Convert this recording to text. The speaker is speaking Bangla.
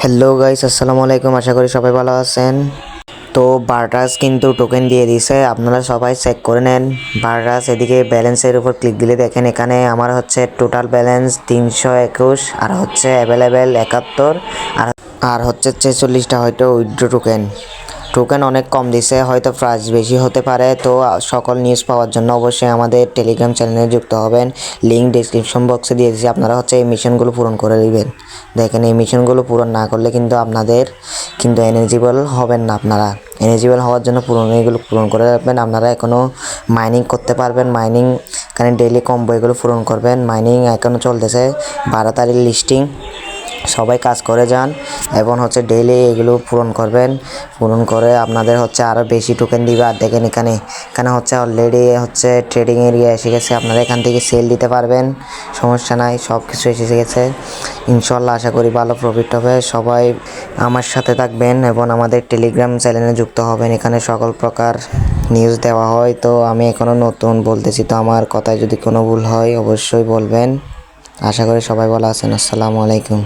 হ্যালো গাইস, আসসালামু আলাইকুম। আশা করি সবাই ভালো আছেন। তো বারটাস কিন্তু টোকেন দিয়ে দিছে, আপনারা সবাই চেক করে নেন। বারটাস এদিকে ব্যালেন্সের উপর ক্লিক দিলে দেখেন এখানে আমার হচ্ছে টোটাল ব্যালেন্স 321, আর হচ্ছে অ্যাভেলেবেল 71, আর হচ্ছে 46টা হয়তো উইথড্র টোকেন অনেক কম দিছে, হয়তো প্রাইস বেশি হতে পারে। তো সকল নিউজ পাওয়ার জন্য অবশ্যই আমাদের টেলিগ্রাম চ্যানেলে যুক্ত হবেন। লিঙ্ক ডিসক্রিপশন বক্সে দিয়ে দিয়েছি, আপনারা হচ্ছে এই মিশনগুলো পূরণ করে দিবেন। দেখেন এই মিশনগুলো পূরণ না করলে কিন্তু আপনাদের কিন্তু এলিজিবল হবেন না। আপনারা এলিজিবল হওয়ার জন্য এগুলো পূরণ করে রাখবেন। আপনারা এখনও মাইনিং করতে পারবেন। মাইনিং কারণ ডেইলি কম্বো এগুলো পূরণ করবেন। মাইনিং এখনও চলতেছে, 12 তারিখ লিস্টিং। সবাই কাজ করে যান এবং হচ্ছে ডেইলি এগুলো পূরণ করবেন। পূরণ করে আপনাদের হচ্ছে আরও বেশি টোকেন দিবে। আর দেখেন এখানে হচ্ছে অলরেডি হচ্ছে ট্রেডিং এরিয়া এসে গেছে, আপনারা এখান থেকে সেল দিতে পারবেন, সমস্যা নাই। সব কিছু এসে গেছে ইনশাল্লাহ। আশা করি ভালো প্রফিট হবে। সবাই আমার সাথে থাকবেন এবং আমাদের টেলিগ্রাম চ্যানেলে যুক্ত হবেন। এখানে সকল প্রকার নিউজ দেওয়া হয়। তো আমি এখনও নতুন বলতেছি, তো আমার কথায় যদি কোনো ভুল হয় অবশ্যই বলবেন। আশা করি সবাই ভালো আছেন। আসসালামু আলাইকুম।